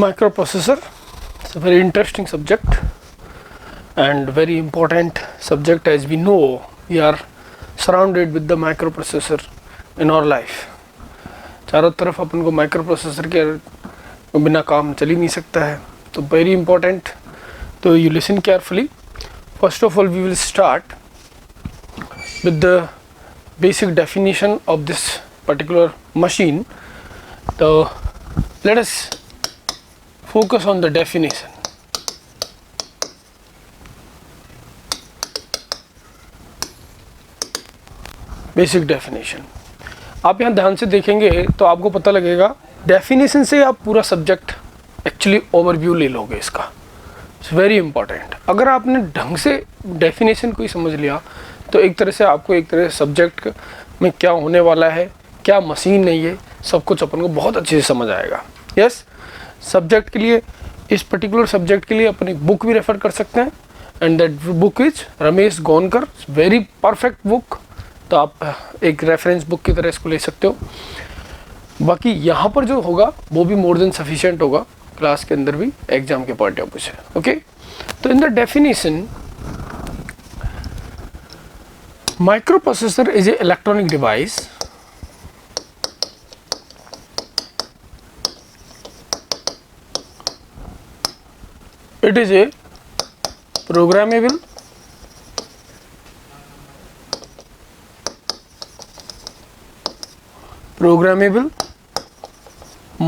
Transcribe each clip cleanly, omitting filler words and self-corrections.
Microprocessor, it's a very interesting subject and very important subject. As we know, we are surrounded with the microprocessor in our life. चारों तरफ अपन को microprocessor के बिना काम चल ही नहीं सकता है, तो वेरी इंपॉर्टेंट. तो you listen carefully. First of all we will start with the basic definition of this particular machine. So let us focus on the definition. Basic definition. आप यहाँ ध्यान से देखेंगे तो आपको पता लगेगा, डेफिनेशन से आप पूरा सब्जेक्ट एक्चुअली ओवरव्यू ले लोगे इसका. It's very important. अगर आपने ढंग से डेफिनेशन को ही समझ लिया तो एक तरह से आपको एक तरह सब्जेक्ट में क्या होने वाला है, क्या मशीन है, ये सब कुछ अपन को बहुत अच्छे से समझ आएगा. यस, सब्जेक्ट के लिए, इस पर्टिकुलर सब्जेक्ट के लिए अपनी बुक भी रेफर कर सकते हैं, and that book is Ramesh Gonkar. Very perfect book. तो आप एक रेफरेंस बुक की तरह इसको ले सकते हो. बाकी यहाँ पर जो होगा वो भी मोर देन सफिशिएंट होगा क्लास के अंदर भी, एग्जाम के पॉइंट ऑफ व्यू से. ओके, तो in the definition, microprocessor is an electronic device it is a programmable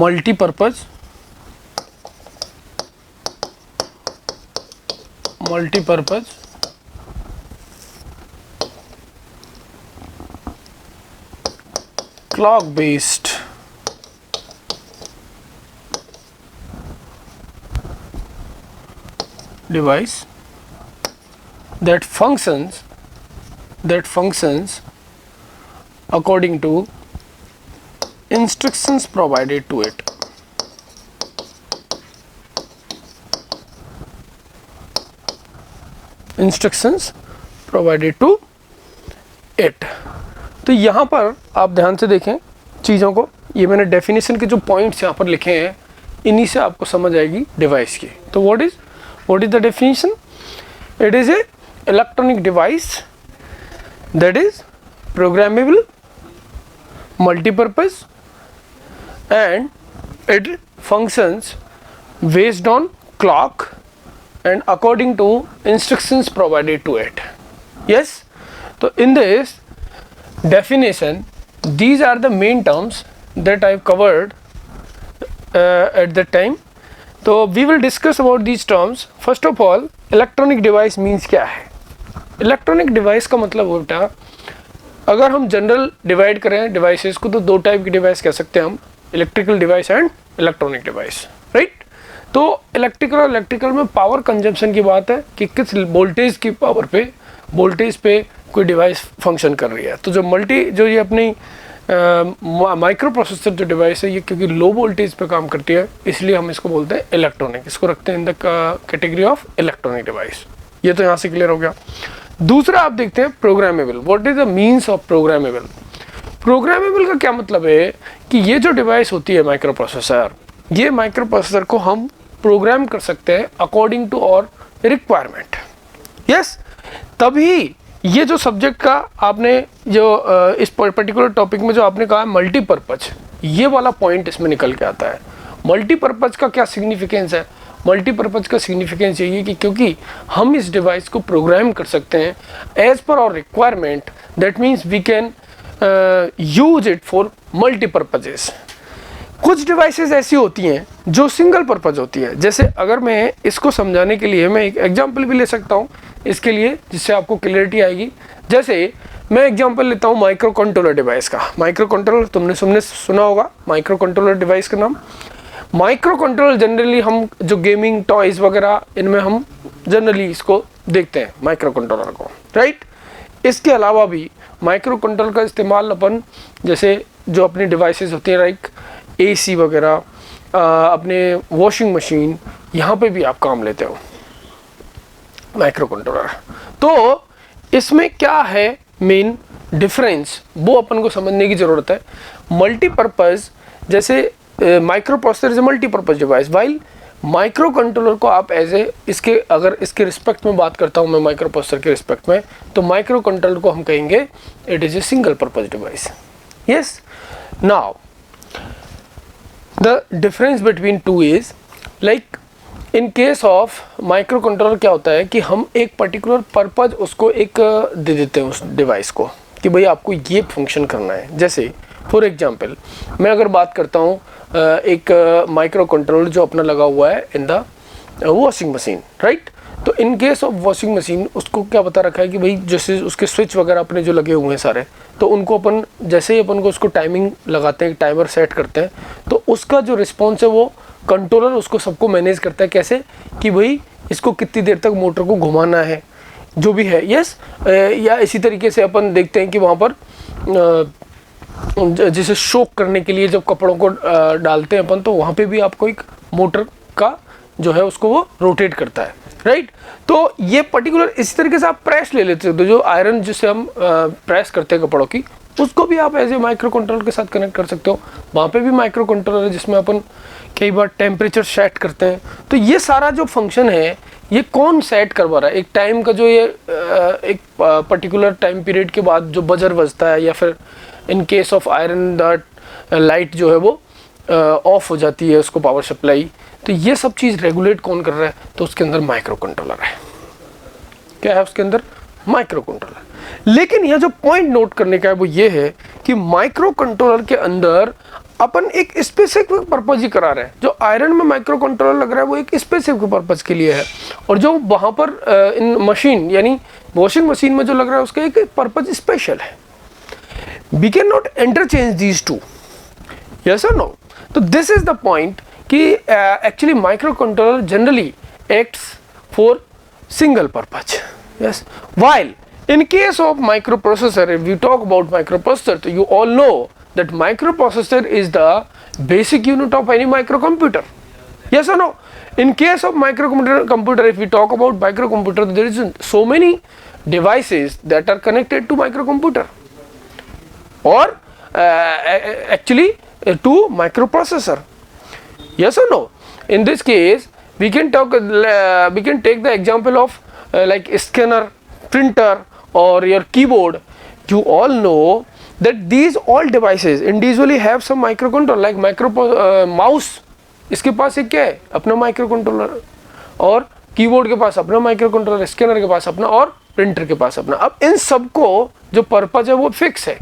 multi-purpose clock based device that functions according to instructions provided to it. Instructions provided to it. तो यहाँ पर आप ध्यान से देखें चीज़ों को. ये मैंने डेफिनेशन के जो पॉइंट्स यहाँ पर लिखे हैं, इन्हीं से आपको समझ आएगी डिवाइस की. तो what is the definition? It is a electronic device that is programmable, multipurpose, and it functions based on clock and according to instructions provided to it. Yes, तो in this definition, these are the main terms that I've covered at that time. So we will discuss about these terms. First of all, electronic device means क्या है? Electronic device का मतलब होता है, अगर हम general divide करें devices को तो दो टाइप की डिवाइस कह सकते हैं हम, electrical device and electronic device. Right? तो इलेक्ट्रिकल में पावर कंजम्पशन की बात है कि किस वोल्टेज की पावर पे, वोल्टेज पे कोई डिवाइस फंक्शन कर रही है. तो जो ये अपनी माइक्रो प्रोसेसर जो डिवाइस है, ये क्योंकि लो वोल्टेज पे काम करती है, इसलिए हम इसको बोलते हैं इलेक्ट्रॉनिक. इसको रखते हैं in the category of electronic device. ये तो यहाँ से क्लियर हो गया. दूसरा आप देखते हैं programmable. What is the means of programmable? Programmable का क्या मतलब है कि ये जो डिवाइस होती है माइक्रो प्रोसेसर, ये माइक्रो प्रोसेसर को हम प्रोग्राम कर सकते हैं according to our requirement. Yes, तभी ये जो सब्जेक्ट का आपने जो इस पर्टिकुलर टॉपिक में जो आपने कहा मल्टीपर्पज, ये वाला पॉइंट इसमें निकल के आता है. मल्टीपर्पज का क्या सिग्निफिकेंस है? मल्टीपर्पज का सिग्निफिकेंस यही है कि क्योंकि हम इस डिवाइस को प्रोग्राम कर सकते हैं as per our requirement, that means we can use it for multipurposes. कुछ डिवाइसेस ऐसी होती हैं जो सिंगल पर्पज होती है. जैसे अगर मैं इसको समझाने के लिए मैं एक एग्जांपल भी ले सकता हूँ इसके लिए, जिससे आपको क्लियरिटी आएगी. जैसे मैं एग्जांपल लेता हूँ माइक्रो कंट्रोलर डिवाइस का. माइक्रो कंट्रोलर तुमने सुना होगा माइक्रो कंट्रोलर डिवाइस का नाम. माइक्रो कंट्रोलर जनरली हम जो गेमिंग टॉयज वगैरह, इनमें हम जनरली इसको देखते हैं माइक्रो कंट्रोलर को. राइट? इसके अलावा भी माइक्रो कंट्रोलर का इस्तेमाल अपन जैसे जो अपनी डिवाइसेस होती हैं लाइक AC वगैरह, अपने वॉशिंग मशीन, यहाँ पे भी आप काम लेते हो माइक्रो कंट्रोलर. तो इसमें क्या है मेन डिफरेंस, वो अपन को समझने की ज़रूरत है. मल्टीपर्पज़, जैसे micro processor is a multipurpose device, while micro controller को आप एज ए इसके, अगर इसके रिस्पेक्ट में बात करता हूँ मैं माइक्रो प्रोसेसर के रिस्पेक्ट में, तो माइक्रो कंट्रोलर को हम कहेंगे it is a single purpose device. Yes, now the difference between two is like in case of micro controller क्या होता है कि हम एक पर्टिकुलर पर्पज उसको एक दे देते हैं उस डिवाइस को कि भाई आपको ये फंक्शन करना है. जैसे फॉर एग्जांपल मैं अगर बात करता हूँ एक माइक्रो कंट्रोलर जो अपना लगा हुआ है in the washing machine, right. तो in case of washing machine उसको क्या बता रखा है कि भाई जैसे उसके स्विच वगैरह अपने जो लगे हुए हैं सारे, तो उनको अपन जैसे ही अपन को उसको टाइमिंग लगाते हैं, टाइमर सेट करते हैं, तो उसका जो रिस्पॉन्स है वो कंट्रोलर उसको सबको मैनेज करता है. कैसे कि भाई इसको कितनी देर तक मोटर को घुमाना है, जो भी है. यस, या इसी तरीके से अपन देखते हैं कि वहाँ पर जैसे शोक करने के लिए जब कपड़ों को डालते हैं अपन, तो वहाँ पे भी आपको एक मोटर का जो है उसको वो रोटेट करता है, राइट. तो ये पर्टिकुलर इसी तरीके से आप प्रेस ले लेते हो, तो जो आयरन जिसे हम प्रेस करते हैं कपड़ों की, उसको भी आप एज ए माइक्रो कंट्रोलर के साथ कनेक्ट कर सकते हो. वहाँ पे भी माइक्रो कंट्रोलर है जिसमें अपन कई बार टेम्परेचर सेट करते हैं. तो ये सारा जो फंक्शन है ये कौन सेट करवा रहा है, एक टाइम का जो ये एक पर्टिकुलर टाइम पीरियड के बाद जो बजर बजता है, या फिर इन case of iron the light जो है वो ऑफ हो जाती है उसको पावर सप्लाई, तो ये सब चीज़ रेगुलेट कौन कर रहा है, तो उसके अंदर माइक्रो कंट्रोलर है. क्या है उसके अंदर? Micro controller. लेकिन यह जो पॉइंट नोट करने का है वो ये है कि माइक्रो कंट्रोलर के अंदर अपन एक स्पेसिफिक पर्पज ही करा रहे हैं. जो आयरन में माइक्रो कंट्रोलर लग रहा है वो एक स्पेसिफिक पर्पज के लिए है, और जो वहाँ पर इन मशीन यानी वॉशिंग मशीन में जो लग रहा है उसका एक पर्पज स्पेशल है. We cannot interchange these two. Yes or no? So this is the point कि actually microcontroller generally acts for single purpose. Yes. While in case of microprocessor, if we talk about microprocessor, so you all know that microprocessor is the basic unit of any microcomputer. Yes or no? In case of microcomputer, if we talk about microcomputer, there is so many devices that are connected to microcomputer. Or actually to microprocessor. Yes or no? In this case we can take the example of like scanner, printer or your keyboard. You all know that these all devices individually have some microcontroller, like mouse इसके पास एक क्या है अपना microcontroller, और keyboard के पास अपना microcontroller, scanner के पास अपना और प्रिंटर के पास अपना. अब इन सबको जो पर्पज है वो फिक्स है.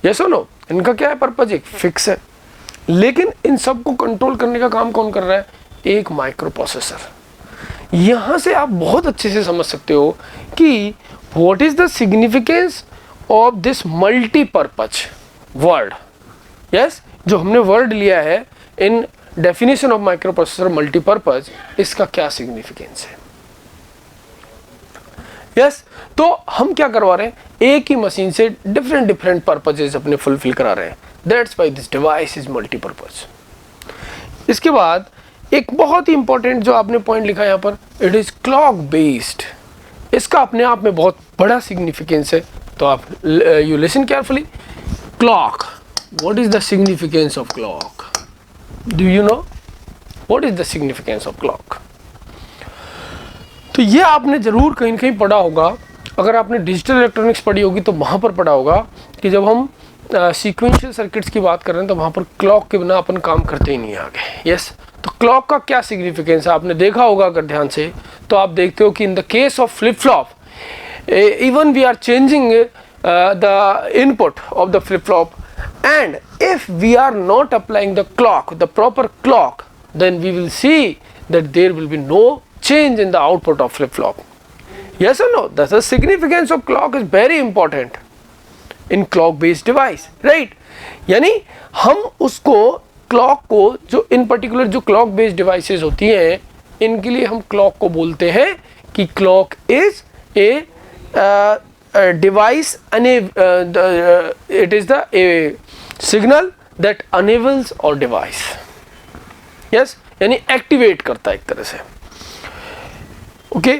यस और नो? इनका क्या है पर्पज? एक फिक्स है. लेकिन इन सब को कंट्रोल करने का काम कौन कर रहा है? एक माइक्रो प्रोसेसर. यहां से आप बहुत अच्छे से समझ सकते हो कि what is the significance of this multipurpose word. Yes, जो हमने वर्ड लिया है in definition of microprocessor multipurpose, इसका क्या सिग्निफिकेंस है? यस, तो हम क्या करवा रहे हैं? एक ही मशीन से डिफरेंट पर्पजेस अपने फुलफिल करा रहे हैं. That's why this device is multipurpose. इसके बाद एक बहुत ही इंपॉर्टेंट जो आपने पॉइंट लिखा है यहाँ पर, इट इज क्लॉक बेस्ड. इसका अपने आप में बहुत बड़ा सिग्निफिकेंस है. तो आप you listen carefully. Clock, what is the significance of clock? Do you know what is the significance of clock? तो ये आपने जरूर कहीं ना कहीं पढ़ा होगा. अगर आपने डिजिटल इलेक्ट्रॉनिक्स पढ़ी होगी तो वहाँ पर पढ़ा होगा कि जब हम सीक्वेंशियल सर्किट्स की बात कर रहे हैं तो वहाँ पर क्लॉक के बिना अपन काम करते ही नहीं आगे. यस, तो क्लॉक का क्या सिग्निफिकेंस है आपने देखा होगा अगर ध्यान से, तो आप देखते हो कि in the case of flip flop, even we are changing the input of the flip flop, and if we are not applying the clock, the proper clock, then we will see that there will be no change in the output of flip-flop. Yes or no? That's the significance of clock is very important in clock-based device, right? यानी हम उसको clock को जो इन particular जो clock based devices होती हैं इनके लिए हम क्लॉक को बोलते हैं कि clock is a device, it is the A signal that enables और डिवाइस. यस, यानी एक्टिवेट करता है एक तरह से. ओके,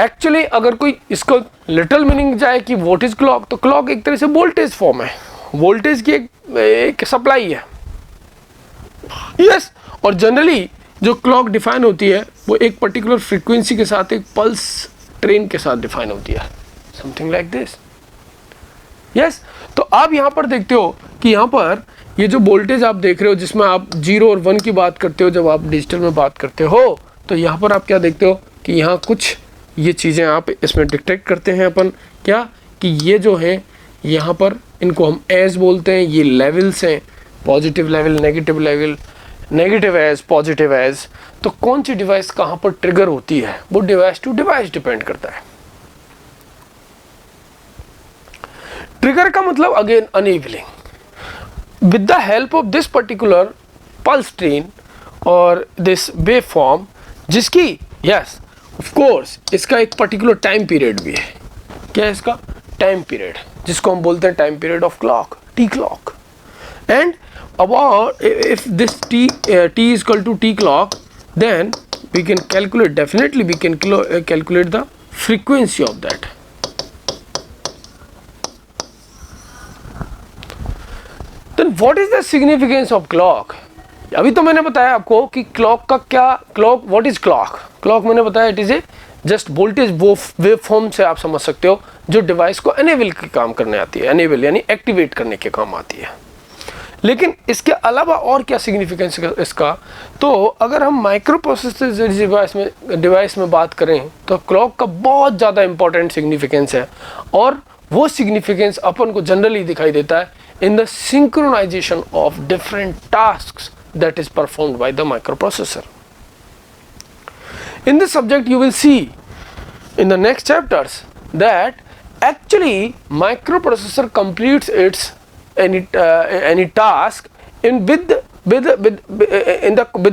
एक्चुअली अगर कोई इसको लिटिल मीनिंग जाए कि व्हाट इज क्लॉक, तो क्लॉक एक तरह से वोल्टेज फॉर्म है. वोल्टेज की एक सप्लाई है. यस, और जनरली जो क्लॉक डिफाइन होती है वो एक पर्टिकुलर फ्रीक्वेंसी के साथ एक पल्स ट्रेन के साथ डिफाइन होती है, समथिंग लाइक दिस। यस, तो आप यहाँ पर देखते हो कि यहाँ पर ये जो वोल्टेज आप देख रहे हो जिसमें आप 0 और 1 की बात करते हो, जब आप डिजिटल में बात करते हो तो यहाँ पर आप क्या देखते हो कि यहाँ कुछ ये चीज़ें आप इसमें डिटेक्ट करते हैं अपन, क्या कि ये जो है यहाँ पर इनको हम एज बोलते हैं, ये लेवल्स हैं, positive level, negative level, negative edge, positive edge. तो कौन सी डिवाइस कहाँ पर ट्रिगर होती है वो डिवाइस टू डिवाइस डिपेंड करता है। ट्रिगर का मतलब again enabling with the help of this particular pulse train और दिस वेव फॉर्म, जिसकी यस ऑफ कोर्स इसका एक पर्टिकुलर टाइम पीरियड भी है। क्या है इसका टाइम पीरियड, जिसको हम बोलते हैं time period of clock, T clock. And about if this t is equal to t clock, then we can calculate, definitely we can calculate the frequency of that. Then what is the significance of clock? अभी तो मैंने बताया आपको कि clock का क्या, clock what is clock, clock मैंने बताया it is a just voltage wave form से आप समझ सकते हो जो डिवाइस को एनेबल के काम करने आती है, एनेबल यानी एक्टिवेट करने के काम आती है। लेकिन इसके अलावा और क्या सिग्निफिकेंस इसका, तो अगर हम माइक्रो प्रोसेसर डिवाइस में बात करें तो क्लॉक का बहुत ज़्यादा इंपॉर्टेंट सिग्निफिकेंस है, और वो सिग्निफिकेंस अपन को जनरली दिखाई देता है in the synchronisation of different tasks that is performed by the microprocessor. In this subject you will see in the next chapters that actually microprocessor completes its any task in with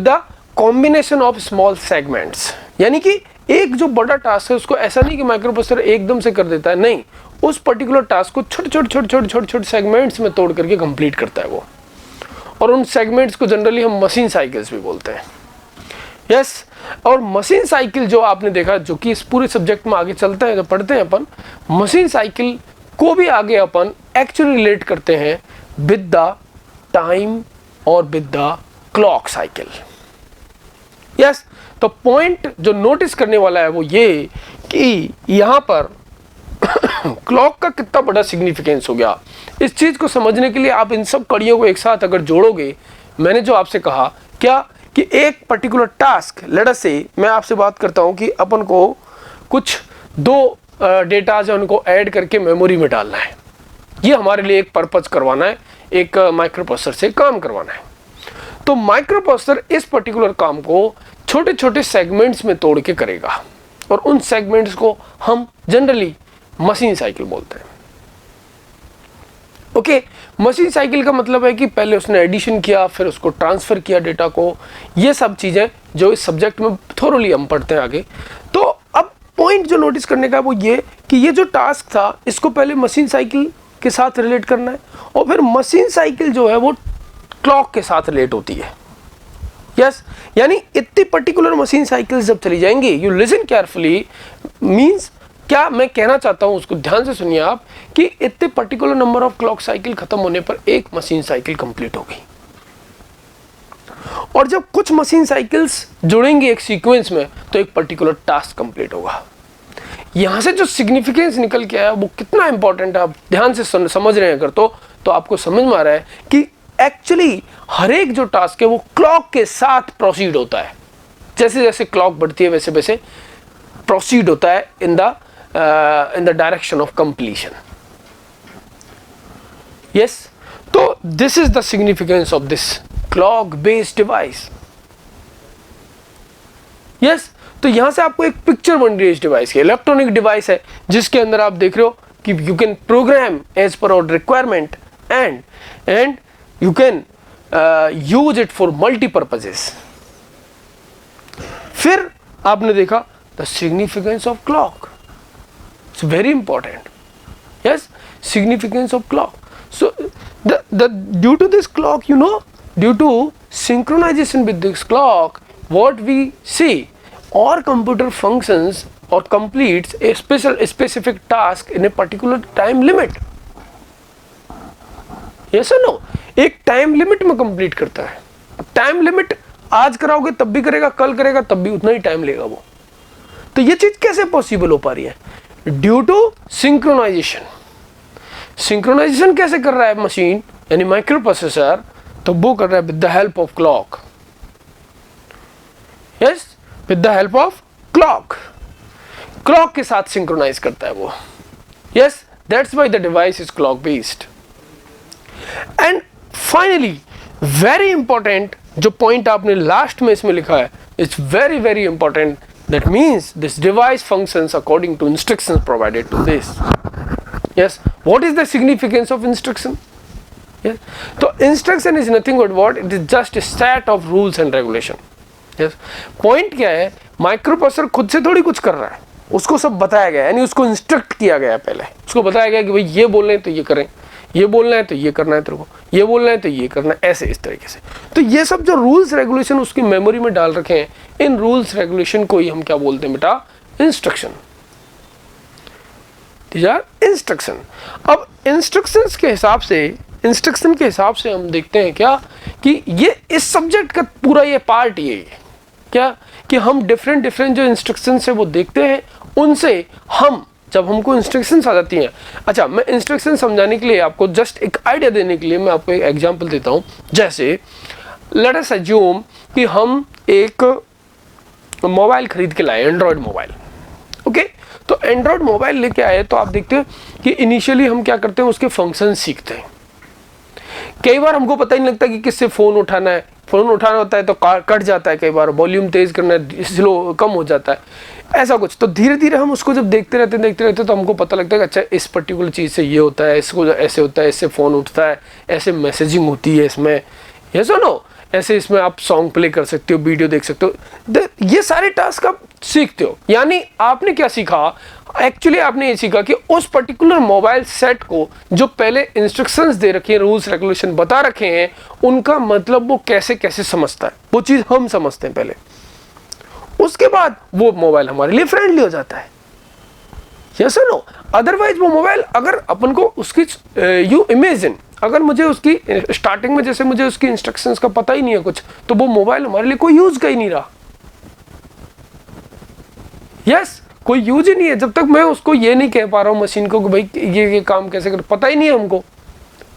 the combination of small segments। यानी कि एक जो बड़ा task है उसको ऐसा नहीं कि माइक्रो प्रोसेसर एकदम से कर देता है, नहीं, उस पर्टिकुलर टास्क को छोटे सेगमेंट्स में तोड़ करके कंप्लीट करता है वो, और उन सेगमेंट्स को जनरली हम मशीन साइकिल्स भी बोलते हैं। यस, और मशीन साइकिल जो आपने देखा, जो कि इस पूरे सब्जेक्ट में आगे चलते हैं, जो पढ़ते हैं अपन, मशीन साइकिल को भी आगे अपन एक्चुअली रिलेट करते हैं विद द टाइम और with the clock cycle. Yes, तो पॉइंट जो नोटिस करने वाला है वो ये कि यहाँ पर क्लॉक का कितना बड़ा सिग्निफिकेंस हो गया। इस चीज को समझने के लिए आप इन सब कड़ियों को एक साथ अगर जोड़ोगे, मैंने जो आपसे कहा क्या कि एक पर्टिकुलर टास्क, लेट अस से मैं आपसे बात करता हूं कि अपन को कुछ दो डेटा जो उनको ऐड करके मेमोरी में डालना है, ये हमारे लिए एक पर्पज करवाना है, एक माइक्रो प्रोसेसर से काम करवाना है। तो माइक्रो प्रोसेसर इस पर्टिकुलर काम को छोटे छोटे सेगमेंट्स में तोड़ के करेगा, और उन सेगमेंट्स को हम जनरली मशीन साइकिल बोलते हैं। ओके, मशीन साइकिल का मतलब है कि पहले उसने एडिशन किया, फिर उसको ट्रांसफर किया डेटा को, ये सब चीजें जो इस सब्जेक्ट में थोरोली हम पढ़ते हैं आगे। तो अब पॉइंट जो नोटिस करने का वो ये कि ये जो टास्क था इसको पहले मशीन साइकिल के साथ रिलेट करना है, और फिर मशीन साइकिल जो है वो क्लॉक के साथ रिलेट होती है। यस, यानी इतनी पर्टिकुलर मशीन साइकिल्स जब चली जाएंगी, यू लिसन केयरफुली, मींस क्या मैं कहना चाहता हूं उसको ध्यान से सुनिए आप, कि इतने particular number of clock cycle खत्म होने पर एक मशीन साइकिल कंप्लीट हो गई, और जब कुछ मशीन साइकिल्स जुड़ेंगे एक सीक्वेंस में तो एक पर्टिकुलर टास्क कंप्लीट होगा। यहां से जो सिग्निफिकेंस निकल के आया वो कितना इंपॉर्टेंट है, आप ध्यान से समझ रहे हैं अगर तो आपको समझ में आ रहा है कि एक्चुअली हर एक जो टास्क है वो क्लॉक के साथ प्रोसीड होता है। जैसे जैसे क्लॉक बढ़ती है वैसे वैसे प्रोसीड होता है in the direction of completion. Yes, तो this is the significance of this clock based device. Yes, तो यहां से आपको एक पिक्चर बन रही है इस डिवाइस की, इलेक्ट्रॉनिक डिवाइस है जिसके अंदर आप देख रहे हो कि you can program as per our requirement and you can use it for multipurposes. फिर आपने देखा the significance of clock, it's very important. Yes, significance of clock. So due to this clock, you know, due to synchronization with this clock, what we see, or computer functions or completes a specific task in a particular time limit. Yes or no? एक time limit में complete करता है। Time limit आज कराओगे तब भी करेगा, कल करेगा तब भी उतना ही टाइम लेगा वो। तो ये चीज कैसे पॉसिबल हो पा रही है? Due to synchronisation. सिंक्रोनाइजेशन कैसे कर रहा है मशीन यानी माइक्रो प्रोसेसर? तो वो कर रहा है with the help of clock. Yes, with the help of clock. Clock के साथ सिंक्रोनाइज करता है वो। Yes, that's why the device is clock based. And finally very important जो पॉइंट आपने लास्ट में इसमें लिखा है, it's very very important, that means this device functions according to instructions provided to this. Yes, what is the significance of instruction? Yes, so instruction is nothing but what? It is just a set of rules and regulation. Yes, point क्या है? Microprocessor खुद से थोड़ी कुछ कर रहा है, उसको सब बताया गया है, यानी उसको इंस्ट्रक्ट किया गया है। पहले उसको बताया गया कि भाई ये बोलना है तो ये करें, ये बोलना है तो ये करना है तेरे को, ये बोलना है तो ये करना है, ऐसे इस तरीके से। तो ये सब जो रूल्स रेगुलेशन उसकी मेमोरी में डाल रखे हैं, इन रूल्स रेगुलेशन को ही हम क्या बोलते हैं बेटा? इंस्ट्रक्शन। These are instruction। अब इंस्ट्रक्शंस के हिसाब से, इंस्ट्रक्शन के हिसाब से हम देखते हैं क्या कि ये इस सब्जेक्ट का पूरा ये पार्ट ये क्या कि हम डिफरेंट डिफरेंट जो इंस्ट्रक्शंस है वो देखते हैं, उनसे हम जब हमको इंस्ट्रक्शंस आ जाती हैं। अच्छा, मैं इंस्ट्रक्शन समझाने के लिए आपको जस्ट एक आइडिया देने के लिए मैं आपको एक एग्जांपल देता हूँ। जैसे लेट अस अज्यूम कि हम एक मोबाइल खरीद के लाए, एंड्रॉयड मोबाइल। ओके, तो एंड्रॉयड मोबाइल लेके आए तो आप देखते हैं कि इनिशियली हम क्या करते हैं, उसके फंक्शन सीखते हैं। कई बार हमको पता ही नहीं लगता कि किससे फोन उठाना है, फोन उठाना होता है तो कट जाता है, कई बार वॉल्यूम तेज करना है, स्लो कम हो जाता है, ऐसा कुछ। तो धीरे धीरे हम उसको जब देखते रहते तो हमको पता लगता है कि अच्छा इस पर्टिकुलर चीज़ से ये होता है, इसको ऐसे होता है, इससे फ़ोन उठता है, ऐसे मैसेजिंग होती है इसमें, ये सुनो ऐसे इसमें आप सॉन्ग प्ले कर सकते हो, वीडियो देख सकते हो। ये सारे टास्क आप सीखते हो। यानी आपने क्या सीखा? एक्चुअली आपने ये सीखा कि उस पर्टिकुलर मोबाइल सेट को जो पहले इंस्ट्रक्शंस दे रखे हैं, रूल्स रेगुलेशन बता रखे हैं, उनका मतलब वो कैसे कैसे समझता है, वो चीज़ हम समझते हैं पहले। उसके बाद वो मोबाइल हमारे लिए फ्रेंडली हो जाता है। यस और नो? अदरवाइज वो मोबाइल अगर अपन को उसकी यू इमेजिन, अगर मुझे उसकी स्टार्टिंग में जैसे मुझे उसकी इंस्ट्रक्शंस का पता ही नहीं है कुछ, तो वो मोबाइल हमारे लिए कोई यूज का ही नहीं रहा। यस, कोई यूज ही नहीं है जब तक मैं उसको ये नहीं कह पा रहा हूँ मशीन को कि भाई ये काम कैसे कर, पता ही नहीं है हमको,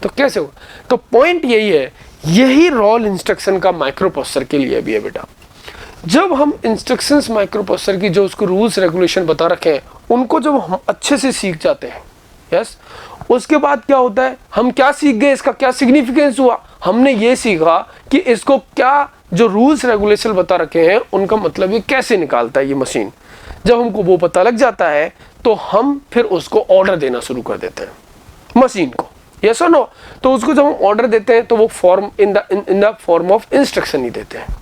तो कैसे होगा? तो पॉइंट यही है, यही रोल इंस्ट्रक्शन का माइक्रो प्रोसेसर के लिए भी है बेटा। जब हम इंस्ट्रक्शंस माइक्रो प्रोसेसर की जो उसको रूल्स रेगुलेशन बता रखे हैं, उनको जब हम अच्छे से सीख जाते हैं, यस, उसके बाद क्या होता है, हम क्या सीख गए, इसका क्या सिग्निफिकेंस हुआ? हमने ये सीखा कि इसको क्या जो रूल्स रेगुलेशन बता रखे हैं उनका मतलब ये कैसे निकालता है ये मशीन। जब हमको वो पता लग जाता है तो हम फिर उसको ऑर्डर देना शुरू कर देते हैं मशीन को। यस और नो? तो उसको जब हम ऑर्डर देते हैं तो वो form in the form of instruction ही देते हैं।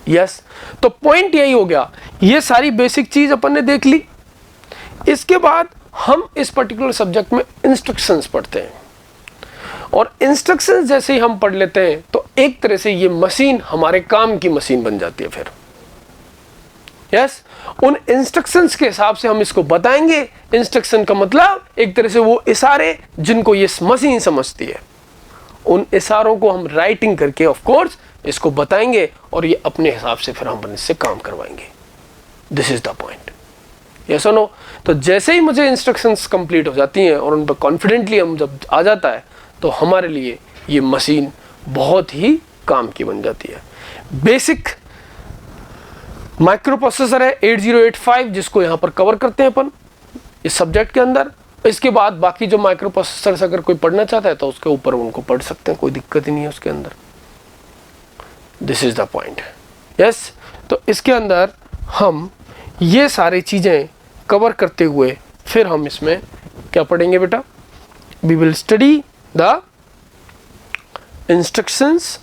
यस, तो पॉइंट यही हो गया। ये सारी बेसिक चीज अपन ने देख ली। इसके बाद हम इस पर्टिकुलर सब्जेक्ट में इंस्ट्रक्शंस पढ़ते हैं, और इंस्ट्रक्शंस जैसे ही हम पढ़ लेते हैं तो एक तरह से ये मशीन हमारे काम की मशीन बन जाती है फिर। यस, उन इंस्ट्रक्शंस के हिसाब से हम इसको बताएंगे। इंस्ट्रक्शन का मतलब एक तरह से वो इशारे जिनको ये मशीन समझती है, उन इशारों को हम राइटिंग करके ऑफ कोर्स इसको बताएंगे, और ये अपने हिसाब से फिर हम इससे काम करवाएंगे। This is the point. Yes और नो? तो जैसे ही मुझे इंस्ट्रक्शंस कंप्लीट हो जाती हैं और उन पर कॉन्फिडेंटली हम जब आ जाता है तो हमारे लिए ये मशीन बहुत ही काम की बन जाती है। बेसिक माइक्रो प्रोसेसर है 8085, जिसको यहाँ पर कवर करते हैं अपन इस सब्जेक्ट के अंदर। इसके बाद बाकी जो माइक्रो प्रोसेसर अगर कोई पढ़ना चाहता है तो उसके ऊपर उनको पढ़ सकते हैं, कोई दिक्कत ही नहीं है उसके अंदर। This is the point. Yes, तो इसके अंदर हम ये सारी चीज़ें कवर करते हुए फिर हम इसमें क्या पढ़ेंगे बेटा? We will study the instructions,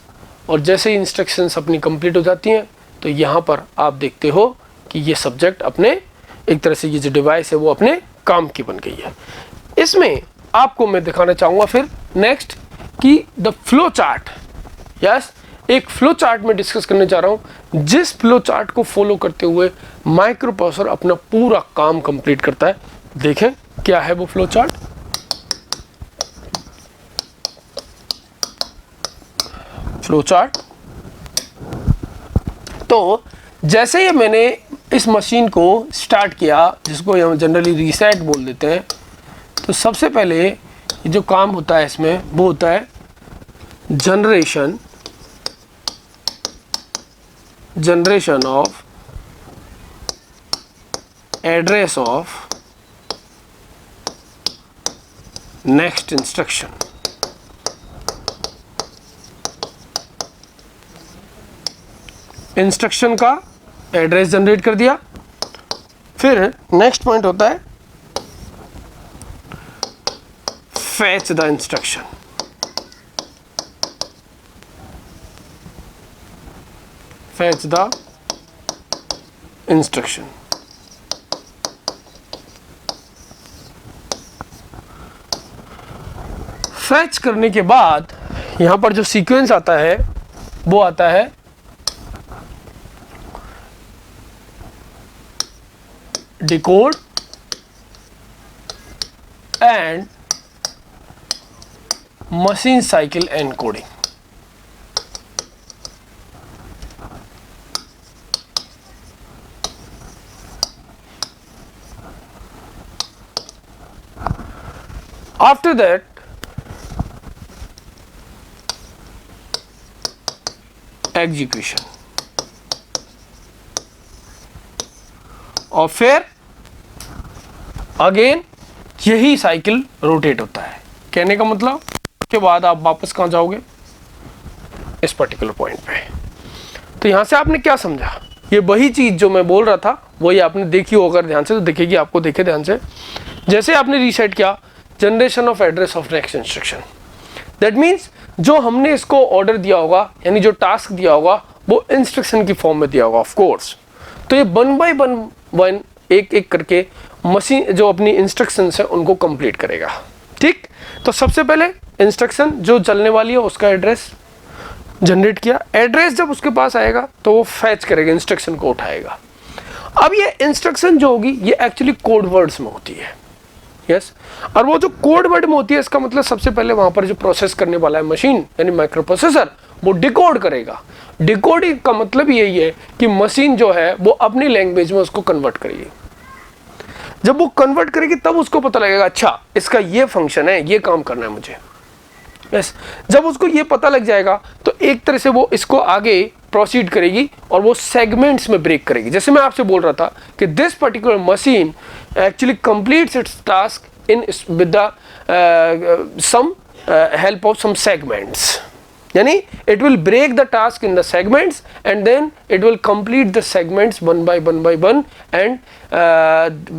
और जैसे ही इंस्ट्रक्शंस अपनी कंप्लीट हो जाती हैं तो यहाँ पर आप देखते हो कि ये सब्जेक्ट अपने एक तरह से ये जो डिवाइस है वो अपने काम की बन गई है। इसमें आपको मैं दिखाना चाहूँगा फिर नेक्स्ट कि द फ्लो चार्ट। यस, एक फ्लो चार्ट में डिस्कस करने जा रहा हूँ, जिस फ्लो चार्ट को फॉलो करते हुए माइक्रो प्रोसेसर अपना पूरा काम कंप्लीट करता है। देखें क्या है वो फ्लो चार्ट। Flow chart. तो जैसे ही मैंने इस मशीन को स्टार्ट किया, जिसको हम जनरली रीसेट बोल देते हैं, तो सबसे पहले ये जो काम होता है इसमें वो होता है generation of address of next instruction. Instruction का एड्रेस जनरेट कर दिया। फिर नेक्स्ट पॉइंट होता है fetch the instruction। fetch the instruction। fetch करने के बाद यहां पर जो सीक्वेंस आता है वो आता है decode and machine cycle encoding. After that execution और फिर अगेन यही साइकिल रोटेट होता है। कहने का मतलब के बाद आप वापस कहां जाओगे, इस पर्टिकुलर पॉइंट पे। तो यहां से आपने क्या समझा, ये वही चीज जो मैं बोल रहा था वही आपने देखी हो, अगर ध्यान से तो दिखेगी आपको। देखे ध्यान से, जैसे आपने रीसेट किया generation of address of next instruction, that means जो हमने इसको ऑर्डर दिया होगा यानी जो टास्क दिया होगा वो इंस्ट्रक्शन की फॉर्म में दिया होगा ऑफ कोर्स। तो ये 1 बाय 1 एक एक करके मशीन जो अपनी इंस्ट्रक्शंस है उनको कंप्लीट करेगा। ठीक, तो सबसे पहले इंस्ट्रक्शन जो चलने वाली है उसका एड्रेस जनरेट किया। एड्रेस जब उसके पास आएगा तो वो फैच करेगा, इंस्ट्रक्शन को उठाएगा। अब ये इंस्ट्रक्शन जो होगी ये एक्चुअली कोड वर्ड्स में होती है। यस, और वो जो कोड वर्ड में होती है इसका मतलब सबसे पहले वहां पर जो प्रोसेस करने वाला है मशीन यानी माइक्रो प्रोसेसर, वो डिकोड करेगा। डिकोडिंग का मतलब यही है कि मशीन जो है वो अपनी लैंग्वेज में उसको कन्वर्ट करेगी। जब वो कन्वर्ट करेगी तब उसको पता लगेगा अच्छा इसका ये फंक्शन है, ये काम करना है मुझे। यस, जब उसको ये पता लग जाएगा तो एक तरह से वो इसको आगे प्रोसीड करेगी और वो सेगमेंट्स में ब्रेक करेगी। जैसे मैं आपसे बोल रहा था कि this particular machine actually completes its task in with the some help of some segments, यानी it will break the task in the segments and then it will complete the segments one by one and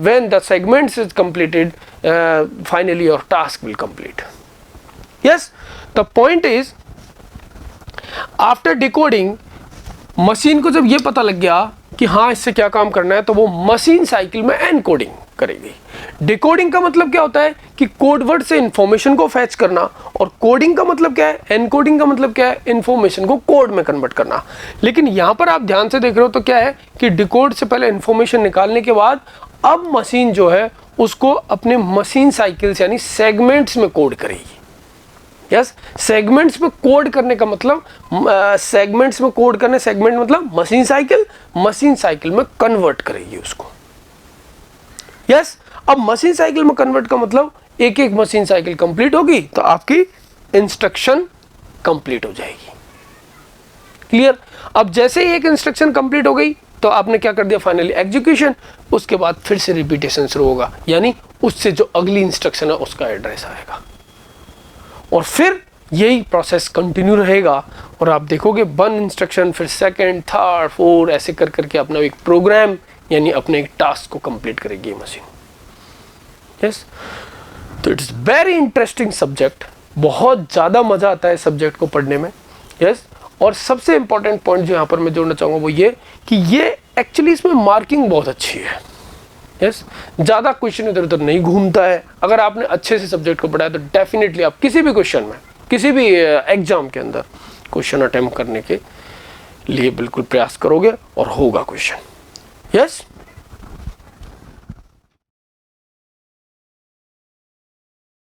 when the segments is completed finally your task will complete. Yes, the point is after decoding machine को जब ये पता लग गया कि हाँ इससे क्या काम करना है तो वो मशीन साइकिल में एनकोडिंग करेगी। डिकोडिंग का मतलब क्या होता है कि कोड वर्ड से इंफॉर्मेशन को फैच करना, और कोडिंग का मतलब क्या है, एनकोडिंग का मतलब क्या है, इंफॉर्मेशन को कोड में कन्वर्ट करना। लेकिन यहां पर आप ध्यान से देख रहे हो तो क्या है कि डिकोड से पहले इंफॉर्मेशन निकालने के बाद अब मशीन जो है उसको अपने मशीन साइकिल्स यानी सेगमेंट्स में कोड करेगी। यस, सेगमेंट्स में कोड करने का मतलब सेगमेंट्स में कोड करने, सेगमेंट मतलब मशीन साइकिल में कन्वर्ट करेगी उसको। यस, अब मशीन साइकिल में कन्वर्ट का मतलब एक एक मशीन साइकिल कंप्लीट होगी तो आपकी इंस्ट्रक्शन कंप्लीट हो जाएगी। क्लियर? अब जैसे ही एक इंस्ट्रक्शन कंप्लीट हो गई तो आपने क्या कर दिया, फाइनली एग्जीक्यूशन। उसके बाद फिर से रिपीटेशन शुरू होगा, यानी उससे जो अगली इंस्ट्रक्शन है उसका एड्रेस आएगा और फिर यही प्रोसेस कंटिन्यू रहेगा। और आप देखोगे 1 इंस्ट्रक्शन, फिर 2nd, 3rd, 4 ऐसे कर करके अपना एक प्रोग्राम यानी अपने एक टास्क को कंप्लीट करेगी ये मशीन। यस, तो इट्स वेरी इंटरेस्टिंग सब्जेक्ट, बहुत ज़्यादा मज़ा आता है सब्जेक्ट को पढ़ने में। यस, और सबसे इंपॉर्टेंट पॉइंट जो यहाँ पर मैं जोड़ना चाहूँगा वो ये कि ये एक्चुअली इसमें मार्किंग बहुत अच्छी है। यस, ज़्यादा क्वेश्चन इधर उधर नहीं घूमता है। अगर आपने अच्छे से सब्जेक्ट को पढ़ा है तो डेफिनेटली आप किसी भी क्वेश्चन में, किसी भी एग्जाम के अंदर क्वेश्चन अटेम्प्ट करने के लिए बिल्कुल प्रयास करोगे और होगा क्वेश्चन। यस।